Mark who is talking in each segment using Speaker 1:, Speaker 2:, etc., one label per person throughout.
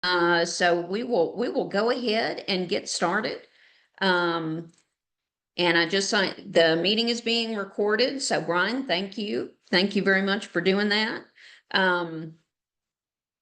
Speaker 1: So we will go ahead and get started. Um, and I just signed, the meeting is being recorded. So Brian, thank you. Thank you very much for doing that.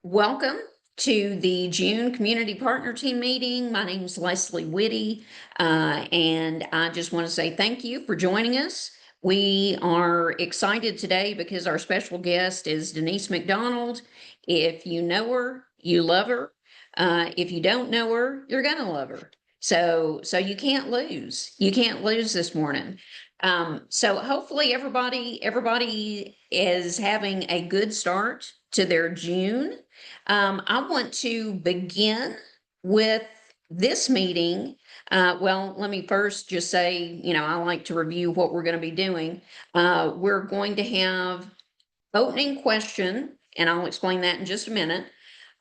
Speaker 1: Welcome to the June Community Partner Team meeting. My name is Leslie Whitty, and I just want to say thank you for joining us. We are excited today because our special guest is Denise McDonald. If you know her, you love her. If you don't know her, you're gonna love her. So you can't lose. You can't lose this morning. So hopefully everybody is having a good start to their June. I want to begin with this meeting. Well, let me first just say, I like to review what we're going to be doing. We're going to have opening question, and I'll explain that in just a minute.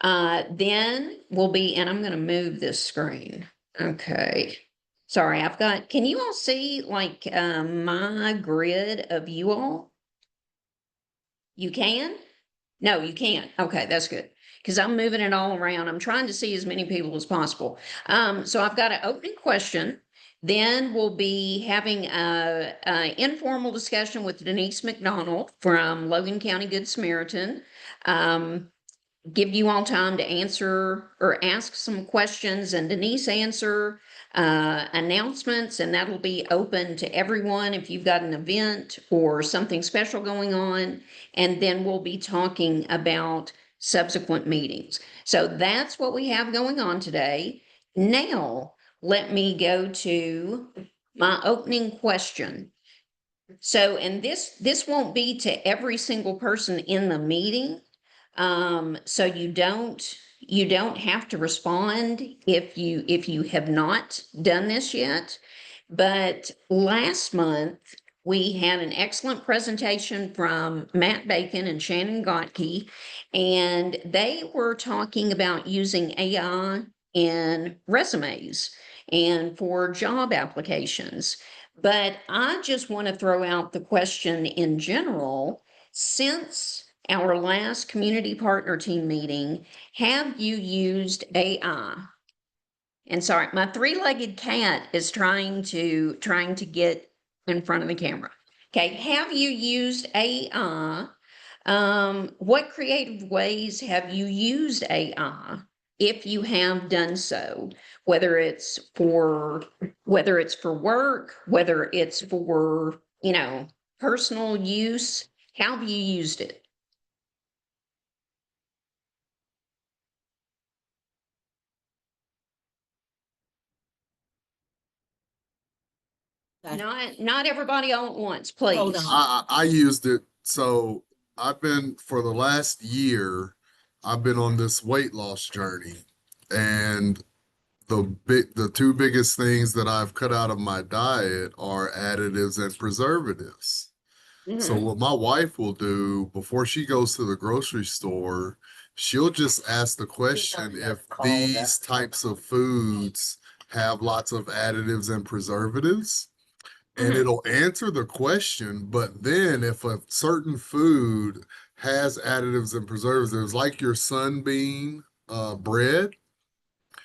Speaker 1: Then we'll be, and I'm going to move this screen. Okay. Sorry, can you all see like my grid of you all? You can? No, you can't. Okay, that's good. Because I'm moving it all around. I'm trying to see as many people as possible. So I've got an opening question. Then we'll be having a informal discussion with Denise McDonald from Logan County Good Samaritan. Give you all time to answer or ask some questions and Denise answer announcements, and that'll be open to everyone if you've got an event or something special going on. And then we'll be talking about subsequent meetings. So that's what we have going on today. Now, let me go to my opening question. So, and this won't be to every single person in the meeting. So you don't have to respond if you have not done this yet. But last month we had an excellent presentation from Matt Bacon and Shannon Gotke, and they were talking about using AI in resumes and for job applications. But I just want to throw out the question in general, since our last community partner team meeting, have you used AI? And sorry, my three-legged cat is trying to get in front of the camera. Okay, have you used AI? What creative ways have you used AI if you have done so? Whether it's for work, whether it's for, personal use, how have you used it? Not everybody all at once,
Speaker 2: Hold
Speaker 1: please.
Speaker 2: on.
Speaker 3: I used it. So for the last year, I've been on this weight loss journey. And the two biggest things that I've cut out of my diet are additives and preservatives. So
Speaker 1: Mhm.
Speaker 3: what my wife will do before she goes to the grocery store, she'll just ask the question if these types of foods have lots of additives and preservatives, and
Speaker 1: Mhm.
Speaker 3: it'll answer the question. But then if a certain food has additives and preservatives, like your sunbeam bread,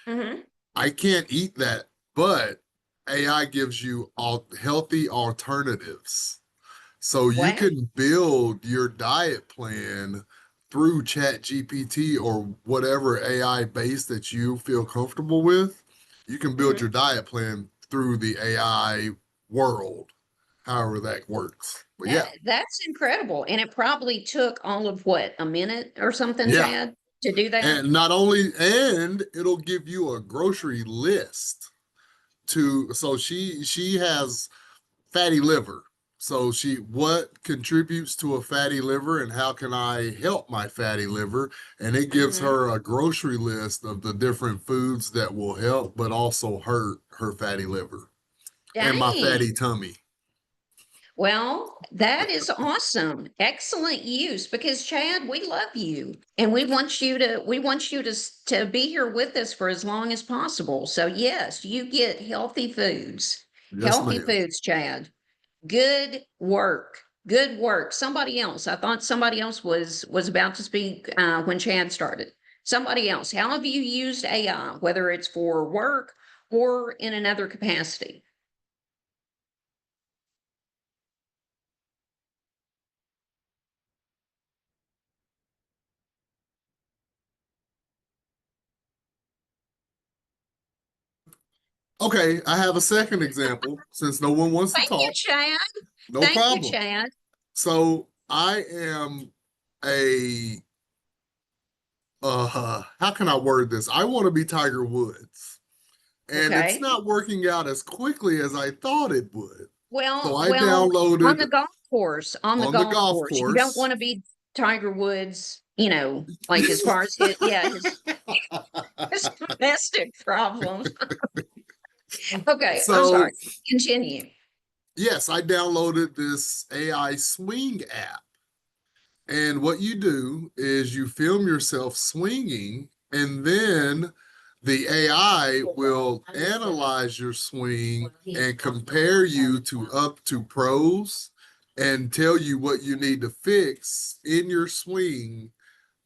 Speaker 1: Mhm.
Speaker 3: I can't eat that, but AI gives you all healthy alternatives. So you
Speaker 1: Wow.
Speaker 3: can build your diet plan through Chat GPT or whatever AI base that you feel comfortable with. You can build
Speaker 1: Mhm.
Speaker 3: your diet plan through the AI world, however that works. But yeah,
Speaker 1: That's incredible. And it probably took all of what, a minute or something,
Speaker 3: yeah.
Speaker 1: Chad, to do that?
Speaker 3: And it'll give you a grocery list so she has fatty liver. So what contributes to a fatty liver and how can I help my fatty liver? And it gives
Speaker 1: Mhm.
Speaker 3: her a grocery list of the different foods that will help, but also hurt her fatty liver and my
Speaker 1: Dang.
Speaker 3: fatty tummy.
Speaker 1: Well, that is awesome. Excellent use, because Chad, we love you and we want you to be here with us for as long as possible. So yes, you get healthy foods.
Speaker 3: Yes,
Speaker 1: Healthy
Speaker 3: ma'am.
Speaker 1: foods, Chad. Good work. Good work. Somebody else. I thought somebody else was about to speak when Chad started. Somebody else, how have you used AI, whether it's for work or in another capacity?
Speaker 3: Okay, I have a second example since no one wants to
Speaker 1: Thank you,
Speaker 3: talk.
Speaker 1: Chad.
Speaker 3: No
Speaker 1: Thank you,
Speaker 3: problem.
Speaker 1: Chad.
Speaker 3: So I am a how can I word this? I want to be Tiger Woods. And it's
Speaker 1: Okay.
Speaker 3: not working out as quickly as I thought it would. So I
Speaker 1: Well, on
Speaker 3: downloaded
Speaker 1: the golf course, on the
Speaker 3: on the
Speaker 1: golf
Speaker 3: golf
Speaker 1: course, you don't
Speaker 3: course.
Speaker 1: want to be Tiger Woods, like as far as his domestic problems. Okay, I'm
Speaker 3: So
Speaker 1: sorry. Continue.
Speaker 3: yes, I downloaded this AI swing app. And what you do is you film yourself swinging, and then the AI will analyze your swing and compare you to up to pros and tell you what you need to fix in your swing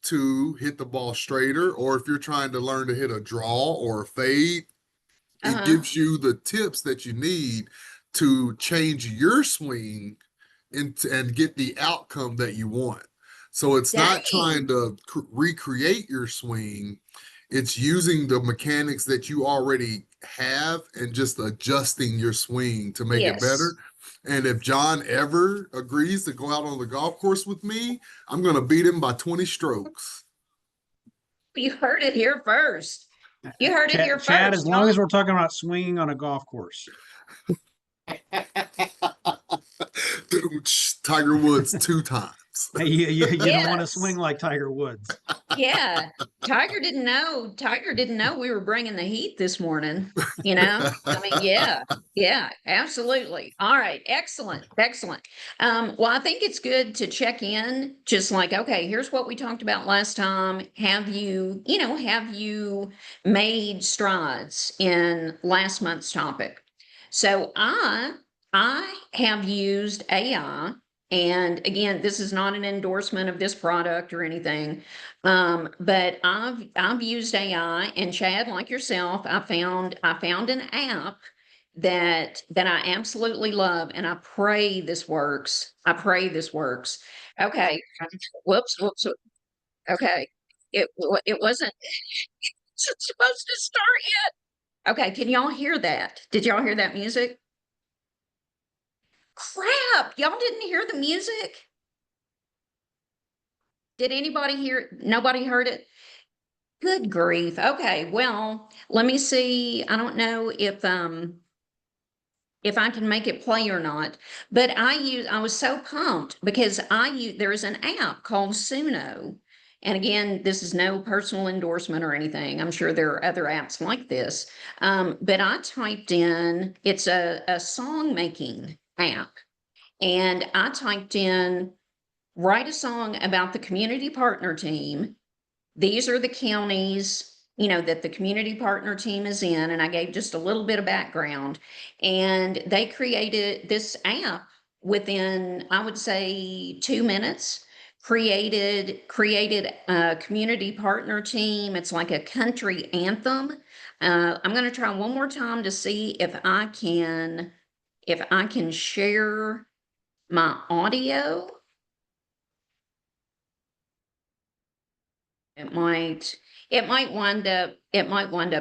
Speaker 3: to hit the ball straighter, or if you're trying to learn to hit a draw or a fade, it
Speaker 1: Uh-huh.
Speaker 3: gives you the tips that you need to change your swing and get the outcome that you want. So it's not
Speaker 1: Dang.
Speaker 3: trying to recreate your swing, it's using the mechanics that you already have and just adjusting your swing to make it better.
Speaker 1: Yes.
Speaker 3: And if John ever agrees to go out on the golf course with me, I'm going to beat him by 20 strokes.
Speaker 1: You heard it here first. You heard it here
Speaker 2: Chad, as
Speaker 1: first,
Speaker 2: long
Speaker 1: huh?
Speaker 2: as we're talking about swinging on a golf course.
Speaker 3: Tiger Woods 2 times.
Speaker 2: Hey, you don't want to swing
Speaker 1: Yes.
Speaker 2: like Tiger Woods.
Speaker 1: Yeah. Tiger didn't know we were bringing the heat this morning, you know? I mean, yeah. Yeah, absolutely. All right. Excellent. Excellent. Well, I think it's good to check in, just like, okay, here's what we talked about last time. Have you made strides in last month's topic? So I have used AI, and again, this is not an endorsement of this product or anything. But I've used AI, and Chad, like yourself, I found an app that I absolutely love, and I pray this works. I pray this works. Okay. Whoops, whoops. Okay. It wasn't supposed to start yet. Okay, can y'all hear that? Did y'all hear that music? Crap, y'all didn't hear the music? Did anybody hear? Nobody heard it? Good grief. Okay, well, let me see. I don't know if I can make it play or not, but I was so pumped because there is an app called Suno. And again, this is no personal endorsement or anything. I'm sure there are other apps like this. But I typed in, it's a song making app. And I typed in, write a song about the community partner team. These are the counties, that the community partner team is in, and I gave just a little bit of background. And they created this app within, I would say, 2 minutes. Created a community partner team. It's like a country anthem. I'm going to try one more time to see if I can share my audio. It might, it might wind up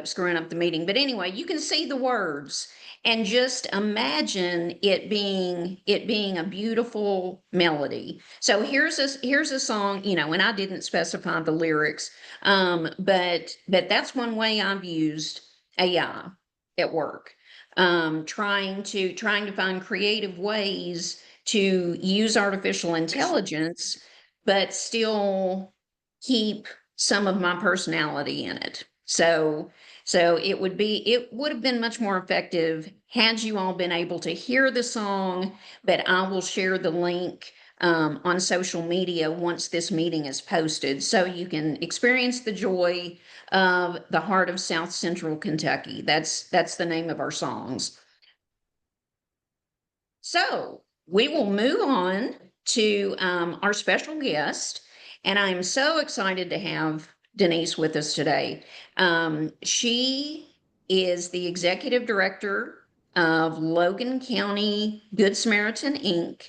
Speaker 1: screwing up the meeting, but anyway, you can see the words and just imagine it being a beautiful melody. So here's a song, and I didn't specify the lyrics, but that's one way I've used AI at work. Trying to find creative ways to use artificial intelligence, but still keep some of my personality in it. So it would have been much more effective had you all been able to hear the song, but I will share the link on social media once this meeting is posted, so you can experience the joy of the heart of South Central Kentucky. That's the name of our songs. So we will move on to our special guest, and I am so excited to have Denise with us today. She is the executive director of Logan County Good Samaritan Inc.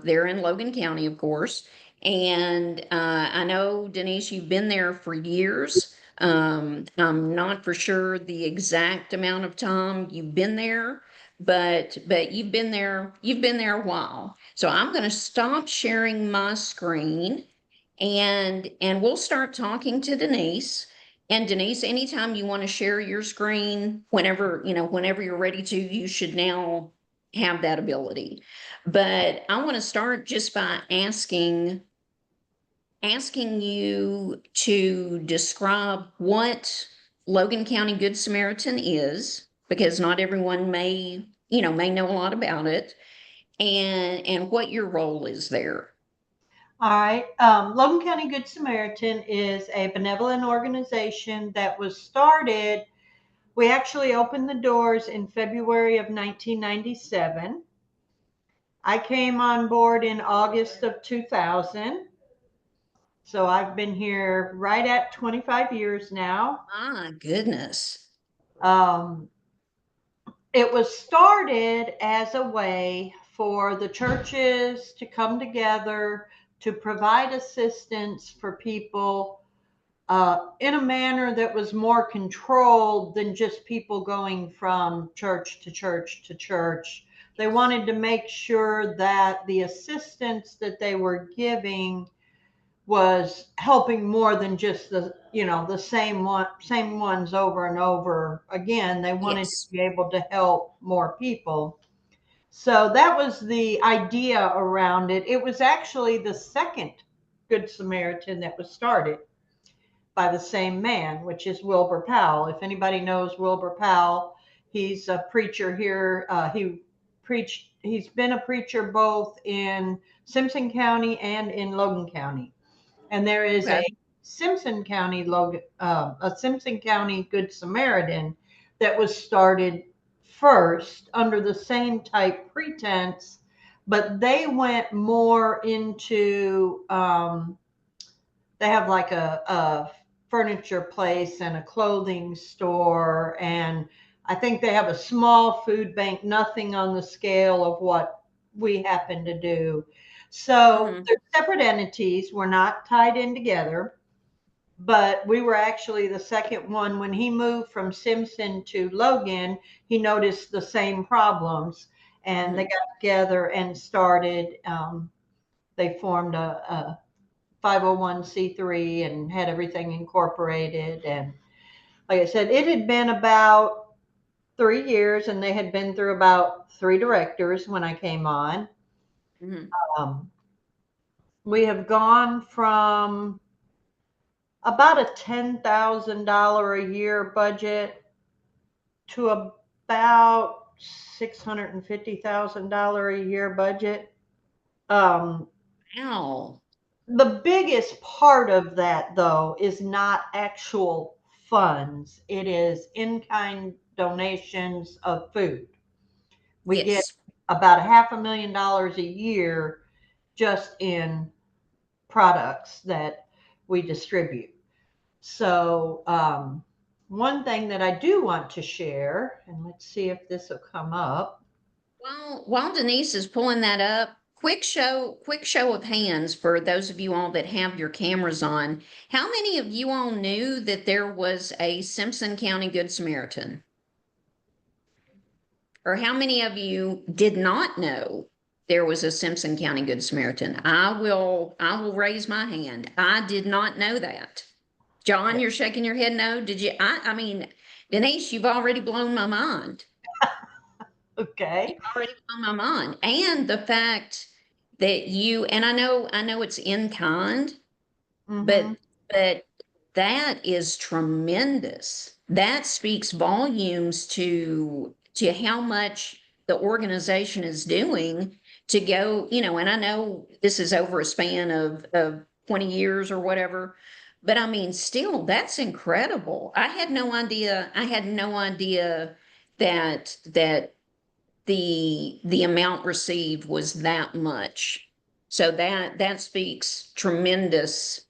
Speaker 1: They're in Logan County, of course. And I know, Denise, you've been there for years. I'm not for sure the exact amount of time you've been there, but you've been there a while. So I'm going to stop sharing my screen and we'll start talking to Denise. And Denise, anytime you want to share your screen, whenever you're ready to, you should now have that ability. But I want to start just by asking you to describe what Logan County Good Samaritan is, because not everyone may know a lot about it, and what your role is there.
Speaker 4: All right. Logan County Good Samaritan is a benevolent organization that was started. We actually opened the doors in February of 1997. I came on board in August of 2000. So I've been here right at 25 years now.
Speaker 1: My goodness.
Speaker 4: Um, it was started as a way for the churches to come together to provide assistance for people in a manner that was more controlled than just people going from church to church to church. They wanted to make sure that the assistance that they were giving was helping more than just the same ones over and over again. They wanted
Speaker 1: Yes.
Speaker 4: to be able to help more people. So that was the idea around it. It was actually the second Good Samaritan that was started by the same man, which is Wilbur Powell. If anybody knows Wilbur Powell, he's a preacher here. He's been a preacher both in Simpson County and in Logan County. And there is
Speaker 1: Okay.
Speaker 4: a Simpson County Good Samaritan that was started first under the same type pretense, but they went more into they have like a furniture place and a clothing store, and I think they have a small food bank, nothing on the scale of what we happen to do. So they're separate entities. We're not tied in together, but we were actually the second one. When he moved from Simpson to Logan, he noticed the same problems, and they got together and started. They formed a 501c3 and had everything incorporated. And like I said, it had been about 3 years, and they had been through about 3 directors when I came on. Um, we have gone from about a $10,000 a year budget to about $650,000 a year budget.
Speaker 1: Wow.
Speaker 4: The biggest part of that, though, is not actual funds. It is in-kind donations of food. We get
Speaker 1: Yes.
Speaker 4: about $500,000 a year just in products that we distribute. So one thing that I do want to share, and let's see if this will come up.
Speaker 1: While Denise is pulling that up, quick show of hands for those of you all that have your cameras on. How many of you all knew that there was a Simpson County Good Samaritan? Or how many of you did not know there was a Simpson County Good Samaritan? I will raise my hand. I did not know that. John, you're shaking your head no. Did you? I mean, Denise, you've already blown my mind.
Speaker 4: Okay.
Speaker 1: Already blown my mind. And the fact that and I know it's in kind, but that is tremendous. That speaks volumes to how much the organization is doing to go, and I know this is over a span of 20 years or whatever, but I mean, still, that's incredible. I had no idea that the amount received was that much. So that speaks tremendous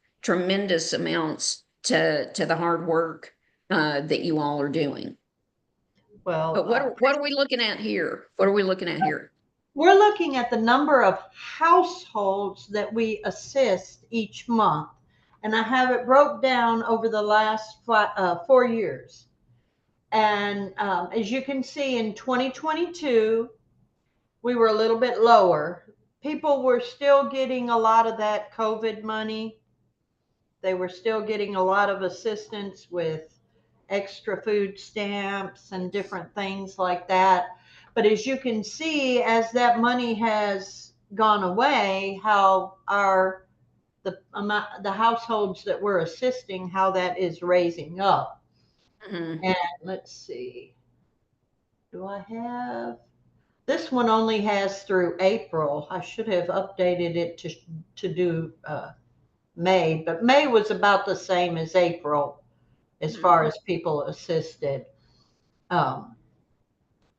Speaker 1: amounts to the hard work that you all are doing.
Speaker 4: Well,
Speaker 1: But what are we looking at here? What are we looking at here?
Speaker 4: we're looking at the number of households that we assist each month. And I have it broke down over the last 4 years. And as you can see, in 2022, we were a little bit lower. People were still getting a lot of that COVID money. They were still getting a lot of assistance with extra food stamps and different things like that. But as you can see, as that money has gone away, how the households that we're assisting, how that is raising up.
Speaker 1: Mhm.
Speaker 4: And let's see, do I have, this one only has through April. I should have updated it to do May, but May was about the same as April as far as people assisted.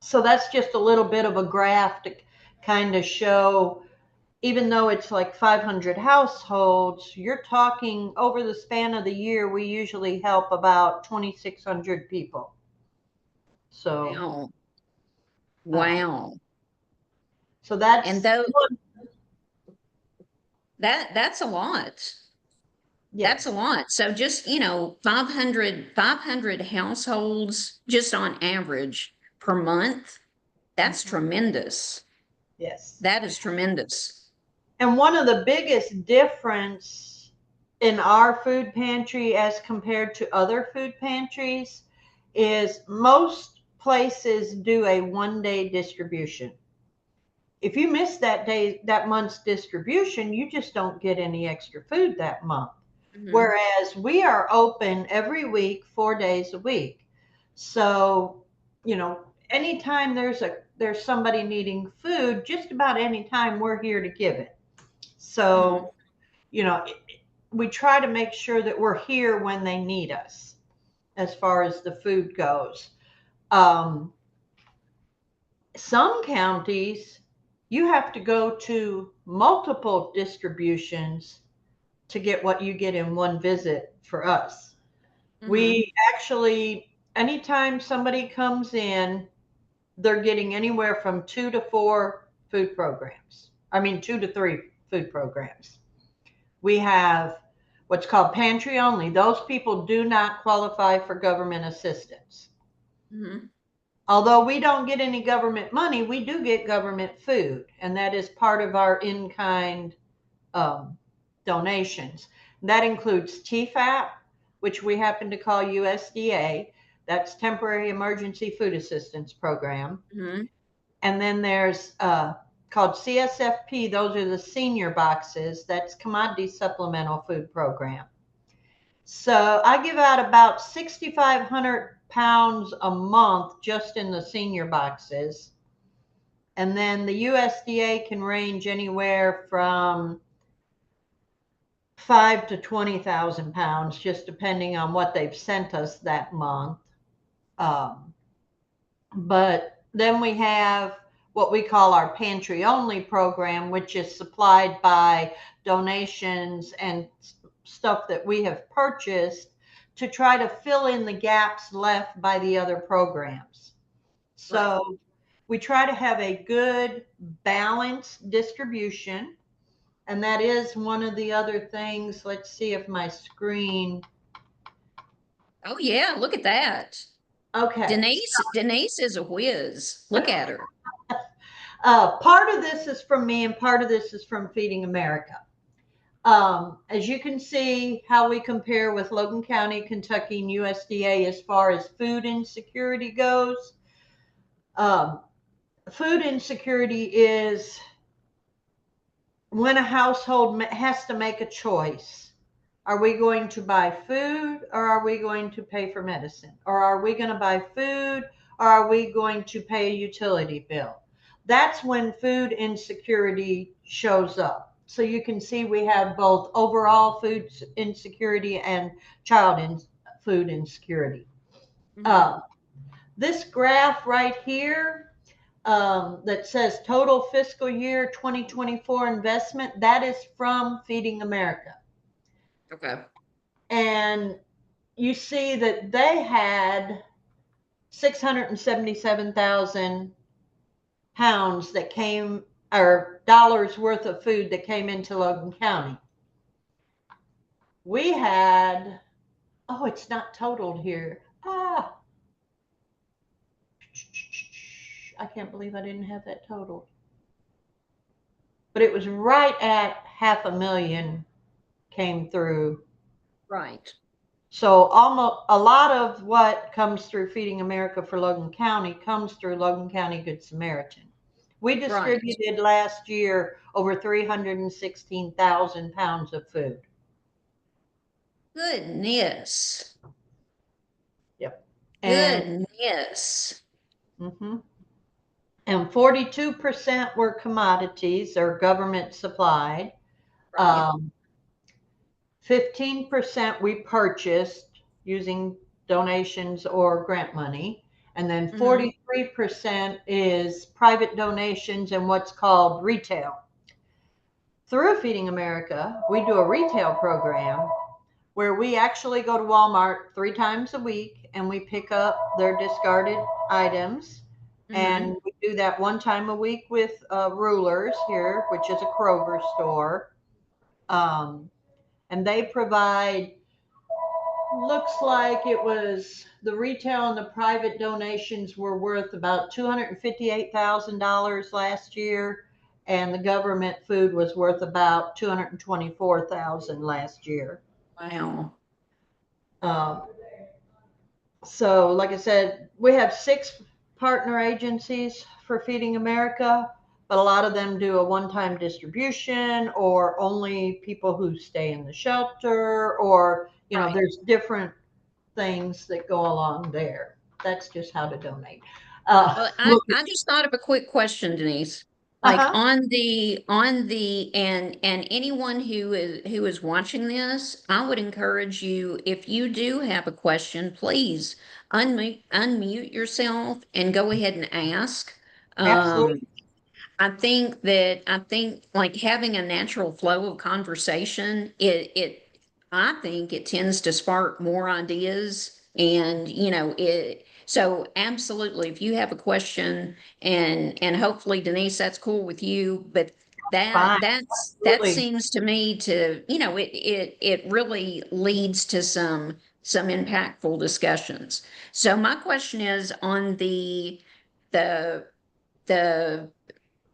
Speaker 4: So that's just a little bit of a graph to kind of show, even though it's like 500 households, you're talking over the span of the year, we usually help about 2,600 people. So,
Speaker 1: Wow. Wow.
Speaker 4: so that's,
Speaker 1: And though that's a lot. That's
Speaker 4: yes,
Speaker 1: a lot. So just, 500 households just on average per month. That's tremendous.
Speaker 4: yes.
Speaker 1: That is tremendous.
Speaker 4: And one of the biggest difference in our food pantry as compared to other food pantries is most places do a 1-day distribution. If you miss that month's distribution, you just don't get any extra food that month.
Speaker 1: Mhm.
Speaker 4: Whereas we are open every week, 4 days a week. So, anytime there's somebody needing food, just about any time we're here to give it. So, we try to make sure that we're here when they need us as far as the food goes. Some counties, you have to go to multiple distributions to get what you get in one visit for us. We actually, anytime somebody comes in, they're getting anywhere from 2 to 4 food programs. I mean, 2 to 3 food programs. We have what's called pantry only. Those people do not qualify for government assistance.
Speaker 1: Mhm.
Speaker 4: Although we don't get any government money, we do get government food, and that is part of our in-kind donations. That includes TFAP, which we happen to call USDA. That's Temporary Emergency Food Assistance Program.
Speaker 1: Mhm.
Speaker 4: And then there's called CSFP. Those are the senior boxes. That's Commodity Supplemental Food Program. So I give out about 6,500 pounds a month just in the senior boxes. And then the USDA can range anywhere from 5 to 20,000 pounds, just depending on what they've sent us that month. But then we have what we call our pantry only program, which is supplied by donations and stuff that we have purchased to try to fill in the gaps left by the other programs. So we try to have a good balanced distribution. And that is one of the other things. Let's see if my screen.
Speaker 1: Oh yeah, look at that.
Speaker 4: Okay.
Speaker 1: Denise is a whiz. Look at her.
Speaker 4: Part of this is from me and part of this is from Feeding America. As you can see how we compare with Logan County, Kentucky, and USDA as far as food insecurity goes. Food insecurity is when a household has to make a choice. Are we going to buy food or are we going to pay for medicine? Or are we going to buy food or are we going to pay a utility bill? That's when food insecurity shows up. So you can see we have both overall food insecurity and food insecurity. This graph right here that says total fiscal year 2024 investment, that is from Feeding America.
Speaker 1: Okay.
Speaker 4: And you see that they had 677,000 pounds that came, or dollars worth of food that came into Logan County. We had, oh, it's not totaled here. I can't believe I didn't have that totaled. But it was right at 500,000 came through.
Speaker 1: Right.
Speaker 4: So almost a lot of what comes through Feeding America for Logan County comes through Logan County Good Samaritan. We distributed last year over 316,000 pounds of food.
Speaker 1: Goodness.
Speaker 4: Yep. And
Speaker 1: Goodness.
Speaker 4: and 42% were commodities or government supplied.
Speaker 1: Right.
Speaker 4: 15% we purchased using donations or grant money. And then 43% is private donations and what's called retail. Through Feeding America, we do a retail program where we actually go to Walmart 3 times a week and we pick up their discarded items. And we do that 1 time a week with Rulers here, which is a Kroger store. And they provide, looks like it was the retail and the private donations were worth about $258,000 last year. And the government food was worth about $224,000 last year.
Speaker 1: Wow.
Speaker 4: So like I said, we have 6 partner agencies for Feeding America, but a lot of them do a one-time distribution or only people who stay in the shelter, or, you know, there's different things that go along there. That's just how to donate.
Speaker 1: Well, I just thought of a quick question, Denise. Like on the and anyone who is watching this, I would encourage you, if you do have a question, please unmute yourself and go ahead and ask.
Speaker 4: Absolutely.
Speaker 1: I think like having a natural flow of conversation, I think it tends to spark more ideas, and so absolutely, if you have a question, and hopefully Denise, that's cool with you, but
Speaker 4: Fine.
Speaker 1: that
Speaker 4: Absolutely.
Speaker 1: seems to me to, it really leads to some impactful discussions. So my question is on the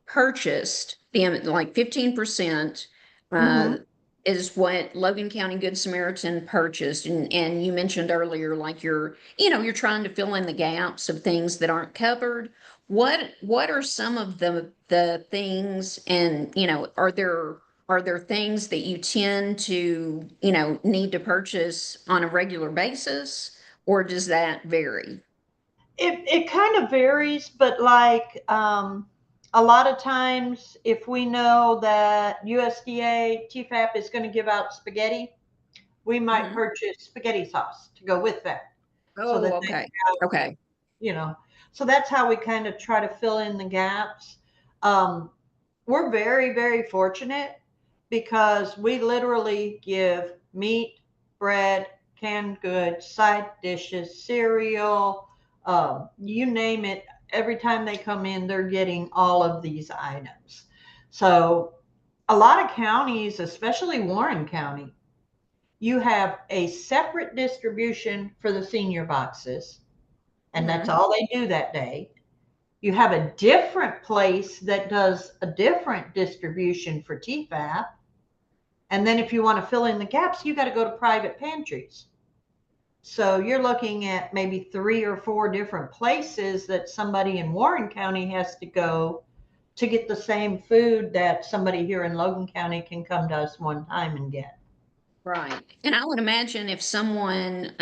Speaker 1: purchased, like 15% is what Logan County Good Samaritan purchased. And you mentioned earlier, like you're trying to fill in the gaps of things that aren't covered. What are some of the things, and, are there things that you tend to, need to purchase on a regular basis, or does that vary?
Speaker 4: It kind of varies, but like a lot of times, if we know that USDA TFAP is going to give out spaghetti, we might purchase spaghetti sauce to go with that.
Speaker 1: Oh,
Speaker 4: so that
Speaker 1: okay.
Speaker 4: they have,
Speaker 1: Okay.
Speaker 4: So that's how we kind of try to fill in the gaps. We're very, very fortunate because we literally give meat, bread, canned goods, side dishes, cereal, you name it. Every time they come in, they're getting all of these items. So a lot of counties, especially Warren County, you have a separate distribution for the senior boxes, and that's all they do that day. You have a different place that does a different distribution for TFAP. And then if you want to fill in the gaps, you got to go to private pantries. So you're looking at maybe 3 or 4 different places that somebody in Warren County has to go to get the same food that somebody here in Logan County can come to us one time and get.
Speaker 1: Right. And I would imagine if someone,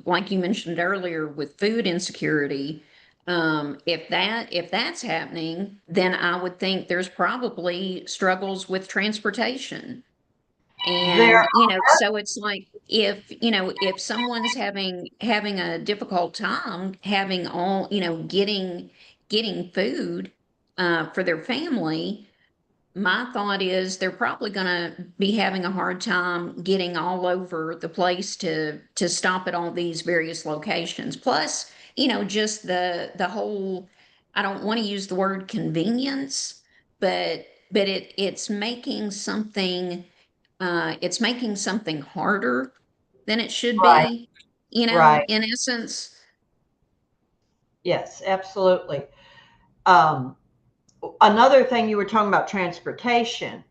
Speaker 1: like you mentioned earlier, with food insecurity, if that's happening, then I would think there's probably struggles with transportation.
Speaker 4: There,
Speaker 1: And, so it's like if someone's having a difficult time having getting food for their family, my thought is they're probably going to be having a hard time getting all over the place to stop at all these various locations. Plus, just the whole, I don't want to use the word convenience, but it's making something harder than it should
Speaker 4: Right,
Speaker 1: be,
Speaker 4: right.
Speaker 1: in essence.
Speaker 4: Yes, absolutely. Um, Another thing, you were talking about transportation.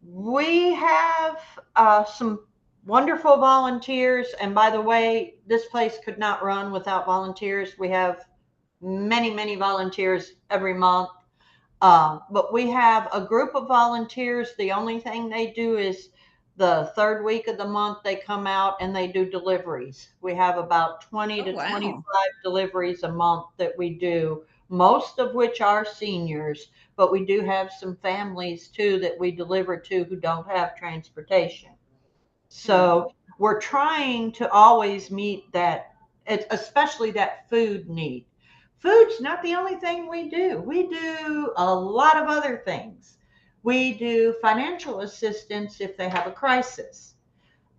Speaker 4: We have some wonderful volunteers. And by the way, this place could not run without volunteers. We have many, many volunteers every month. But we have a group of volunteers. The only thing they do is the third week of the month, they come out and they do deliveries. We have about 20
Speaker 1: Oh,
Speaker 4: to
Speaker 1: wow.
Speaker 4: 25 deliveries a month that we do, most of which are seniors, but we do have some families too that we deliver to who don't have transportation. So we're trying to always meet that, especially that food need. Food's not the only thing we do. We do a lot of other things. We do financial assistance if they have a crisis.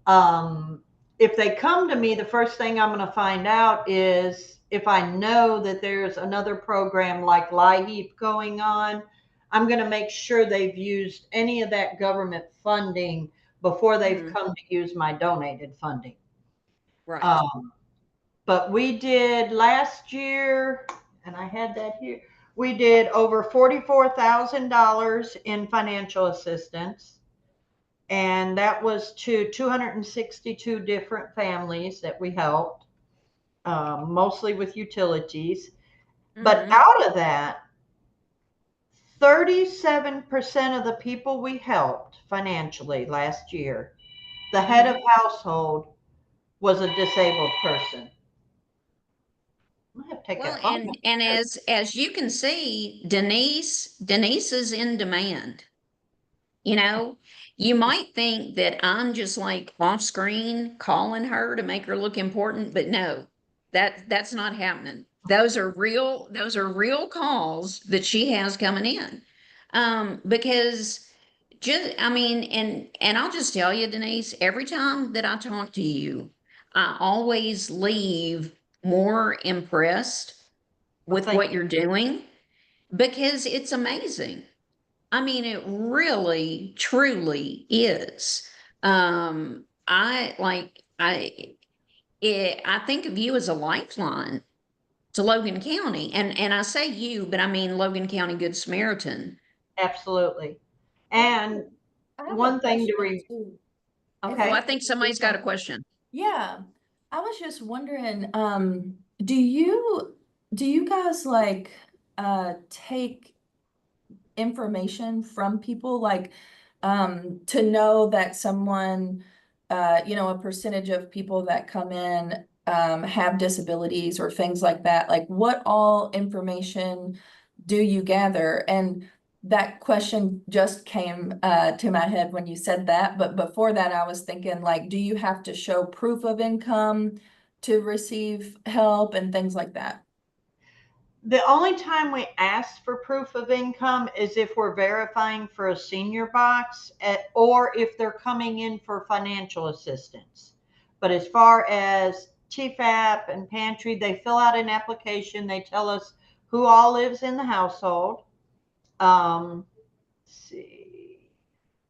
Speaker 4: If they come to me, the first thing I'm going to find out is if I know that there's another program like LIHEAP going on, I'm going to make sure they've used any of that government funding before they've come to use my donated funding.
Speaker 1: Right.
Speaker 4: But we did last year, and I had that here, we did over $44,000 in financial assistance. And that was to 262 different families that we helped, mostly with utilities. But out of that, 37% of the people we helped financially last year, the head of household was a disabled person. I have to take
Speaker 1: Well,
Speaker 4: that phone.
Speaker 1: and as you can see, Denise is in demand. You might think that I'm just like off screen calling her to make her look important, but no, that's not happening. Those are real calls that she has coming in. Because I mean, and I'll just tell you, Denise, every time that I talk to you, I always leave more impressed with
Speaker 4: Thank
Speaker 1: what you're doing because it's amazing. I mean, it really, truly is. I think of you as a lifeline to Logan County, and I say you, but I mean Logan County Good Samaritan.
Speaker 4: Absolutely. And
Speaker 5: I have a
Speaker 4: one thing to
Speaker 5: question too.
Speaker 1: Oh,
Speaker 4: okay.
Speaker 1: I think somebody's got a question.
Speaker 5: Yeah, I was just wondering, do you guys like take information from people like to know that someone a percentage of people that come in have disabilities or things like that? Like what all information do you gather? And that question just came to my head when you said that. But before that, I was thinking like, do you have to show proof of income to receive help and things like that?
Speaker 4: The only time we ask for proof of income is if we're verifying for a senior box or if they're coming in for financial assistance. But as far as TFAP and pantry, they fill out an application. They tell us who all lives in the household. Let's see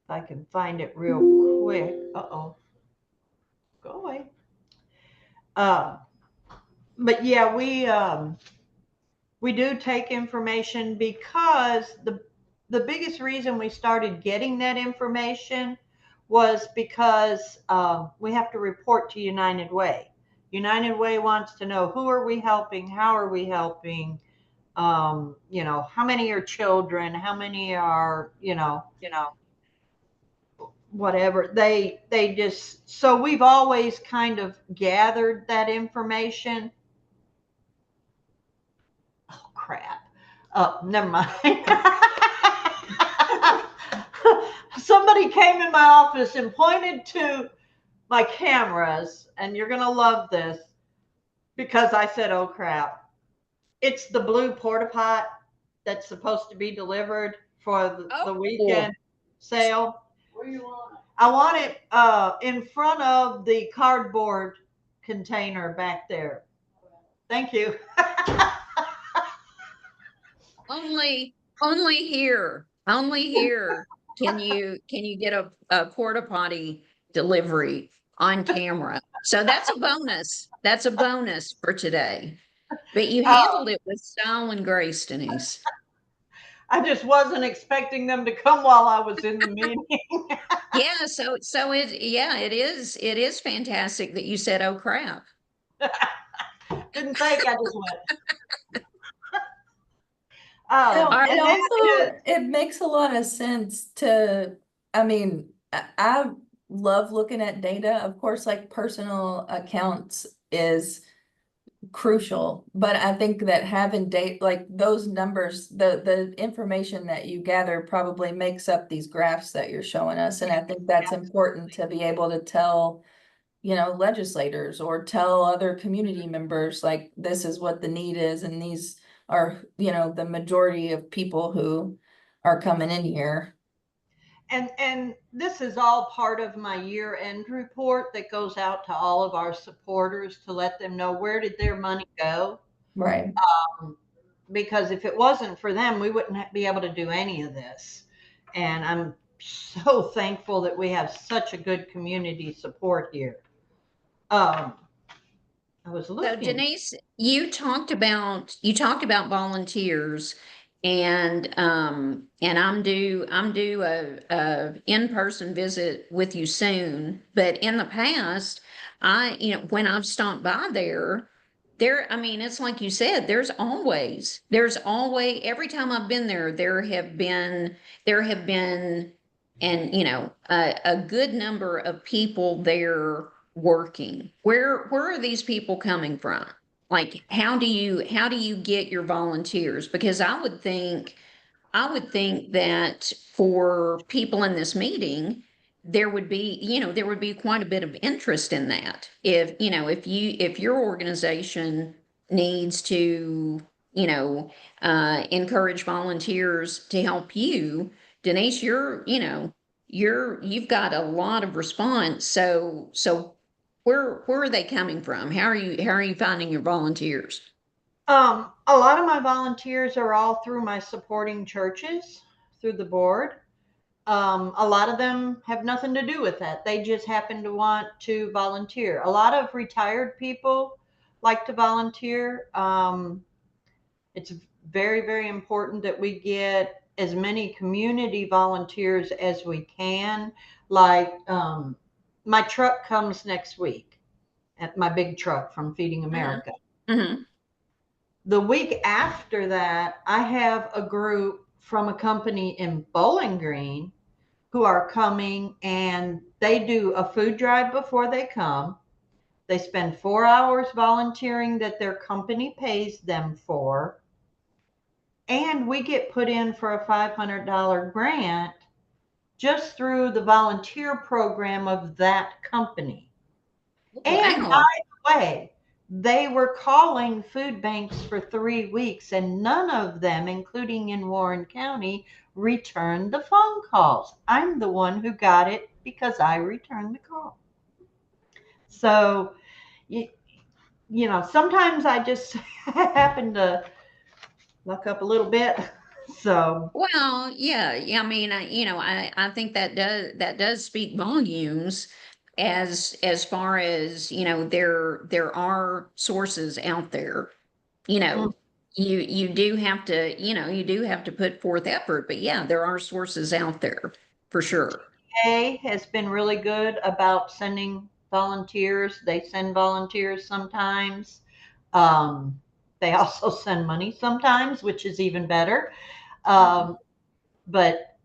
Speaker 4: if I can find it real quick. Uh-oh. Go away. But yeah, we do take information because the biggest reason we started getting that information was because we have to report to United Way. United Way wants to know who are we helping, how are we helping, how many are children, how many are, whatever. They just, so we've always kind of gathered that information. Oh crap. Oh, never mind. Somebody came in my office and pointed to my cameras, and you're going to love this because I said, oh crap. It's the blue porta pot that's supposed to be delivered. for the
Speaker 1: Oh.
Speaker 4: weekend sale. Where you want it? I want it in front of the cardboard container back there. Thank you.
Speaker 1: Only here, can you get a porta potty delivery on camera. So that's a bonus. That's a bonus for today. But you handled it with style and grace, Denise.
Speaker 4: I just wasn't expecting them to come while I was in the meeting.
Speaker 1: Yeah, it is fantastic that you said, "Oh crap."
Speaker 4: Didn't think, I just went.
Speaker 5: No,
Speaker 1: All
Speaker 5: it
Speaker 4: And then
Speaker 5: also it makes a lot of sense to, I mean, I love looking at data. Of course, like personal accounts is crucial, but I think that having data, like those numbers, the information that you gather probably makes up these graphs that you're showing us. And I think that's important to be able to tell, you know, legislators or tell other community members, like, this is what the need is, and these are, you know, the majority of people who are coming in here.
Speaker 4: And this is all part of my year-end report that goes out to all of our supporters to let them know where did their money go.
Speaker 5: Right.
Speaker 4: Because if it wasn't for them, we wouldn't be able to do any of this. And I'm so thankful that we have such a good community support here. I was
Speaker 1: So
Speaker 4: looking.
Speaker 1: Denise, you talked about volunteers, and I'm due a in-person visit with you soon. But in the past, when I've stopped by I mean, it's like you said, there's always every time I've been there, there have been and a good number of people there working. Where are these people coming from? Like, how do you get your volunteers? Because I would think that for people in this meeting, there would be quite a bit of interest in that. If your organization needs to, encourage volunteers to help you, Denise, you've got a lot of response. So where are they coming from? How are you finding your volunteers?
Speaker 4: A lot of my volunteers are all through my supporting churches through the board. A lot of them have nothing to do with that. They just happen to want to volunteer. A lot of retired people like to volunteer. It's very, very important that we get as many community volunteers as we can. Like, my truck comes next week, at my big truck from Feeding America.
Speaker 1: Mm-hmm.
Speaker 4: The week after that, I have a group from a company in Bowling Green who are coming, and they do a food drive before they come. They spend 4 hours volunteering that their company pays them for. And we get put in for a $500 grant just through the volunteer program of that company. And by
Speaker 1: Wow.
Speaker 4: the way, they were calling food banks for 3 weeks, and none of them, including in Warren County, returned the phone calls. I'm the one who got it because I returned the call. So, sometimes I just happen to luck up a little bit. So,
Speaker 1: Well, yeah. I mean, I think that does speak volumes as far as, there are sources out there. You know, you do have to put forth effort, but yeah, there are sources out there for sure.
Speaker 4: A has been really good about sending volunteers. They send volunteers sometimes. Um, they also send money sometimes, which is even better. Um, but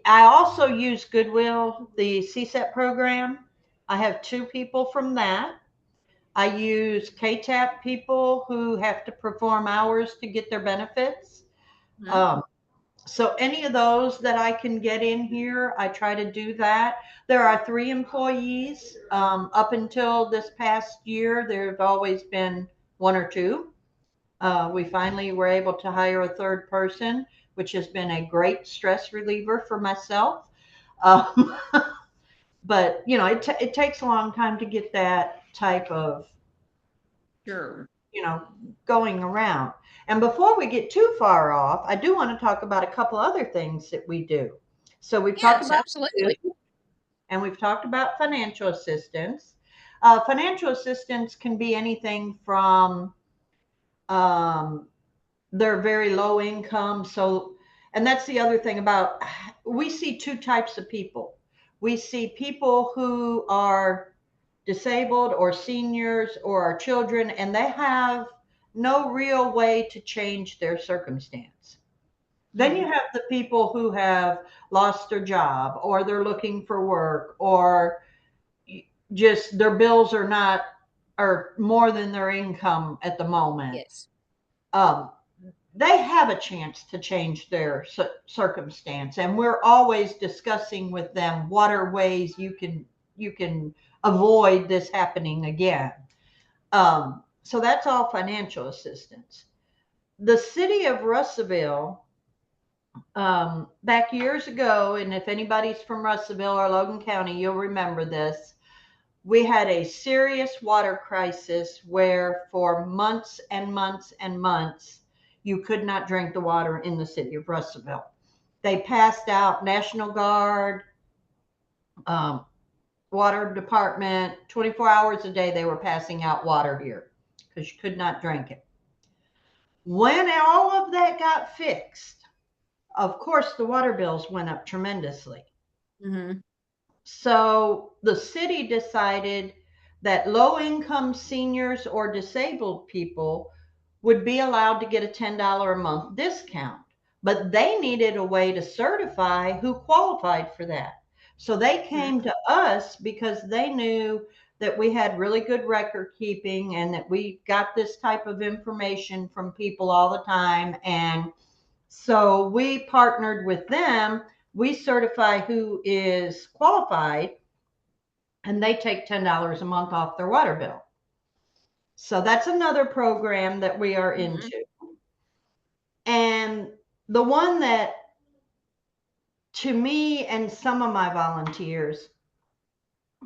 Speaker 4: I also use Goodwill, the CSET program. I have 2 people from that. I use KTAP people who have to perform hours to get their benefits.
Speaker 1: Mhm.
Speaker 4: So any of those that I can get in here, I try to do that. There are 3 employees. Up until this past year, there have always been 1 or 2. We finally were able to hire a third person, which has been a great stress reliever for myself. Um, but you know, it takes a long time to get that type of,
Speaker 1: Sure.
Speaker 4: you know, going around. And before we get too far off, I do want to talk about a couple other things that we do. So we've talked
Speaker 1: Yes,
Speaker 4: about
Speaker 1: absolutely.
Speaker 4: food, and we've talked about financial assistance. Financial assistance can be anything from um, they're very low income. So, and that's the other thing about, we see two types of people. We see people who are disabled or seniors or our children, and they have no real way to change their circumstance. Then you have the people who have lost their job, or they're looking for work, or just their bills are not, or more than their income at the moment.
Speaker 1: Yes.
Speaker 4: Um, they have a chance to change their circumstance, and we're always discussing with them what are ways you can avoid this happening again. So that's all financial assistance. The city of Russellville, back years ago, and if anybody's from Russellville or Logan County, you'll remember this. We had a serious water crisis where for months and months and months, you could not drink the water in the city of Russellville. They passed out National Guard, um, water department, 24 hours a day, they were passing out water here because you could not drink it. When all of that got fixed, of course, the water bills went up tremendously.
Speaker 1: Mm-hmm.
Speaker 4: So the city decided that low income seniors or disabled people would be allowed to get a $10 a month discount, but they needed a way to certify who qualified for that. So they came to us because they knew that we had really good record keeping and that we got this type of information from people all the time. And so we partnered with them. We certify who is qualified, and they take $10 a month off their water bill. So that's another program that we are into. And the one that, to me and some of my volunteers,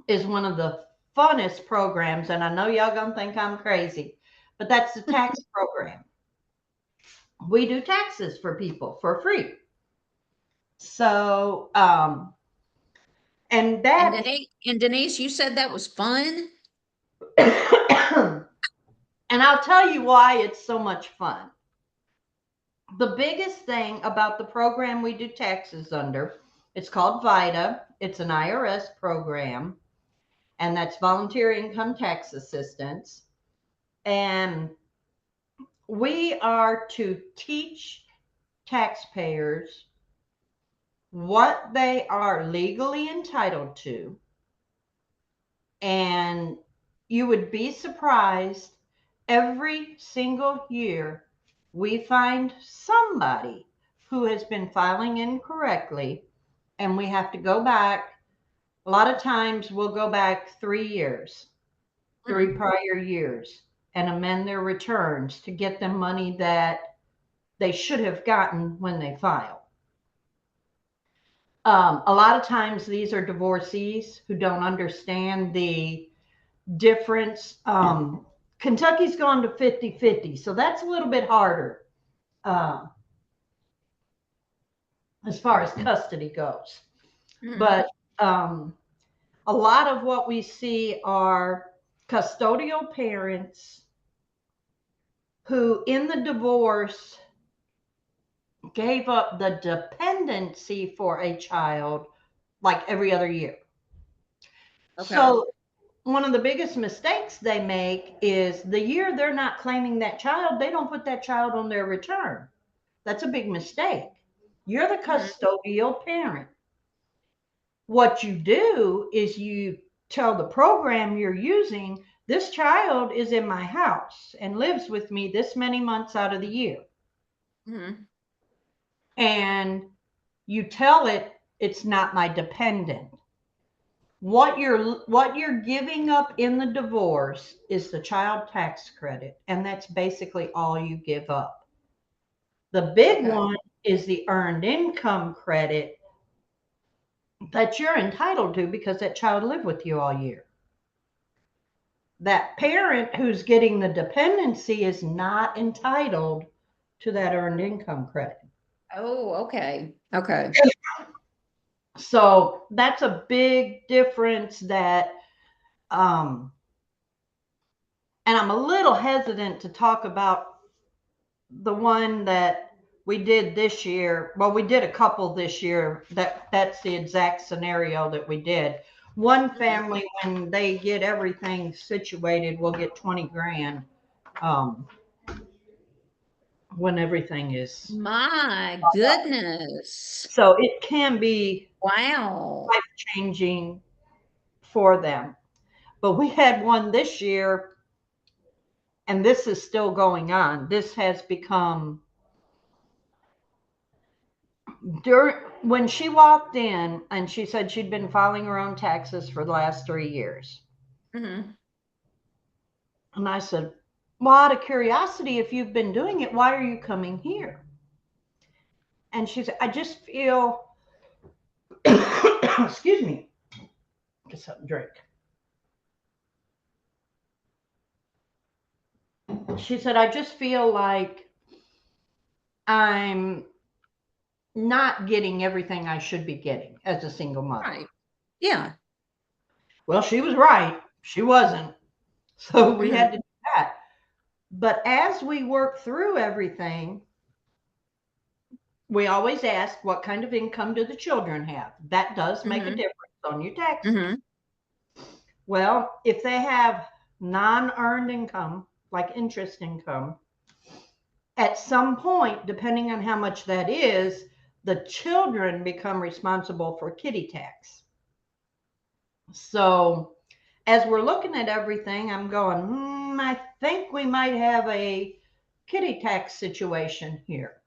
Speaker 4: is one of the funnest programs, and I know y'all gonna think I'm crazy, but that's the tax program. We do taxes for people for free. So, and
Speaker 1: And
Speaker 4: that,
Speaker 1: Denise, you said that was fun?
Speaker 4: and I'll tell you why it's so much fun. The biggest thing about the program we do taxes under, it's called VITA. It's an IRS program, and that's volunteer income tax assistance. And we are to teach taxpayers what they are legally entitled to. And you would be surprised, every single year we find somebody who has been filing incorrectly, and we have to go back. A lot of times we'll go back 3 years, 3 prior years, and amend their returns to get them money that they should have gotten when they filed. A lot of times these are divorcees who don't understand the difference. Kentucky's gone to 50-50, so that's a little bit harder as far as custody goes. But a lot of what we see are custodial parents who, in the divorce, gave up the dependency for a child like every other year.
Speaker 1: Okay.
Speaker 4: So one of the biggest mistakes they make is the year they're not claiming that child, they don't put that child on their return. That's a big mistake. You're the custodial parent. What you do is you tell the program you're using, this child is in my house and lives with me this many months out of the year. And you tell it it's not my dependent. What you're giving up in the divorce is the child tax credit, and that's basically all you give up. The big one is the earned income credit that you're entitled to because that child lived with you all year. That parent who's getting the dependency is not entitled to that earned income credit.
Speaker 1: Oh, okay. Okay.
Speaker 4: So that's a big difference that, and I'm a little hesitant to talk about the one that we did this year. Well, we did a couple this year. That's the exact scenario that we did. One family, when they get everything situated, will get 20 grand. When everything is,
Speaker 1: My goodness.
Speaker 4: so it can be
Speaker 1: Wow.
Speaker 4: life changing for them. But we had one this year, and this is still going on. This has become when she walked in and she said she'd been filing her own taxes for the last 3 years.
Speaker 1: Mhm.
Speaker 4: And I said, well, out of curiosity, if you've been doing it, why are you coming here? And she said, I just feel, excuse me, get something to drink. She said, I just feel like I'm not getting everything I should be getting as a single mother.
Speaker 1: Right. Yeah.
Speaker 4: Well, she was right. She wasn't. So we had to do that. But as we work through everything, we always ask, what kind of income do the children have? That does make a difference on your taxes. Well, if they have non-earned income, like interest income, at some point, depending on how much that is, the children become responsible for kiddie tax. So as we're looking at everything, I'm going, I think we might have a kiddie tax situation here.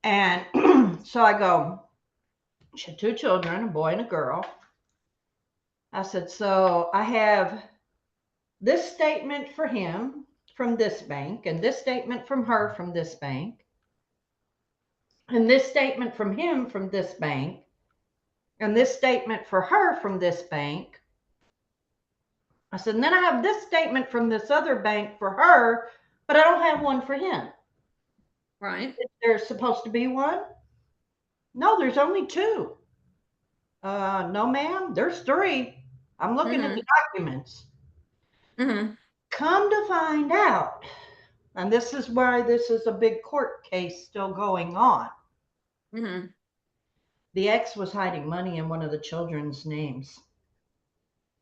Speaker 4: And so I go, she had 2 children, a boy and a girl. I said, so I have this statement for him from this bank, and this statement from her from this bank, and this statement from him from this bank, and this statement for her from this bank. I said, and then I have this statement from this other bank for her, but I don't have one for him.
Speaker 1: Right.
Speaker 4: There's supposed to be one? No, there's only 2. No, ma'am, there's 3. I'm looking at the documents. Come to find out, and this is why this is a big court case still going on. The ex was hiding money in one of the children's names.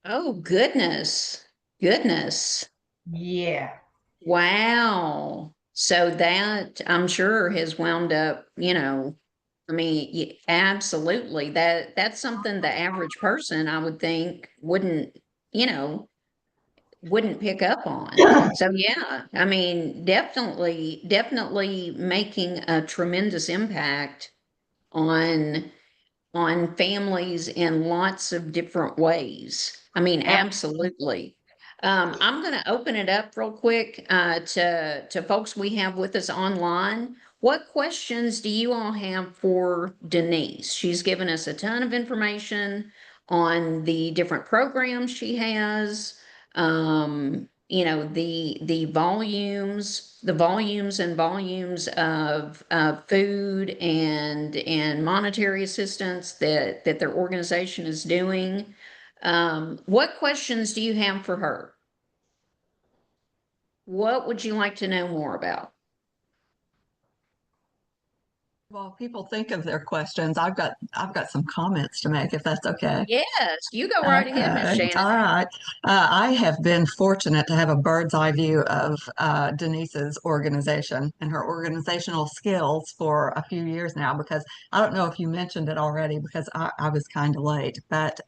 Speaker 1: Oh, goodness. Goodness.
Speaker 4: Yeah.
Speaker 1: Wow. So that I'm sure has wound up, I mean, absolutely. That's something the average person, I would think, wouldn't pick up on. So yeah, I mean, definitely making a tremendous impact on families in lots of different ways. I mean, absolutely. I'm going to open it up real quick to folks we have with us online. What questions do you all have for Denise? She's given us a ton of information on the different programs she has. The volumes and volumes of food and monetary assistance that their organization is doing. What questions do you have for her? What would you like to know more about?
Speaker 6: While people think of their questions, I've got some comments to make, if that's okay.
Speaker 1: Yes, you go right ahead, Miss
Speaker 6: Okay,
Speaker 1: Shannon.
Speaker 6: all right. I have been fortunate to have a bird's eye view of Denise's organization and her organizational skills for a few years now, because I don't know if you mentioned it already, because I was kind of late, but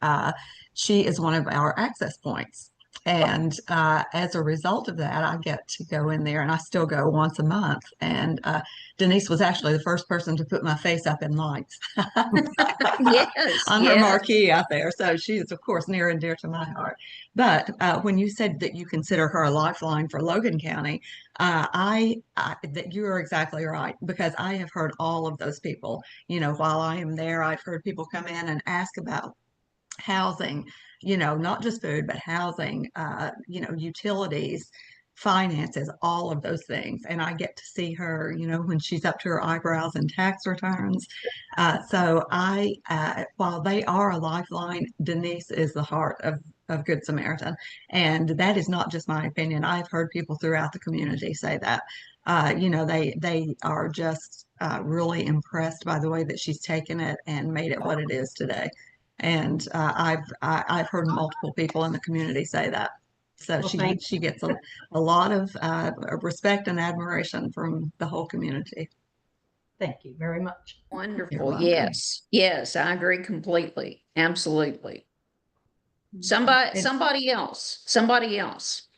Speaker 6: she is one of our access points. And as a result of that, I get to go in there, and I still go once a month. And Denise was actually the first person to put my face up in lights
Speaker 1: Yes,
Speaker 6: on her
Speaker 1: yes.
Speaker 6: marquee out there. So she is, of course, near and dear to my heart. But when you said that you consider her a lifeline for Logan County, that you are exactly right, because I have heard all of those people. While I am there, I've heard people come in and ask about housing, not just food, but housing, utilities, finances, all of those things. And I get to see her, when she's up to her eyebrows in tax returns. While they are a lifeline, Denise is the heart of Good Samaritan. And that is not just my opinion. I've heard people throughout the community say that. They are just really impressed by the way that she's taken it and made it what it is today. And I've heard multiple people in the community say that. So
Speaker 4: Well,
Speaker 6: she
Speaker 4: thank
Speaker 6: she gets a lot of respect and admiration from the whole community.
Speaker 4: Thank you very much.
Speaker 6: You're
Speaker 1: Wonderful.
Speaker 6: welcome.
Speaker 1: Yes, yes, I agree completely. Absolutely.
Speaker 4: And-
Speaker 1: Somebody else.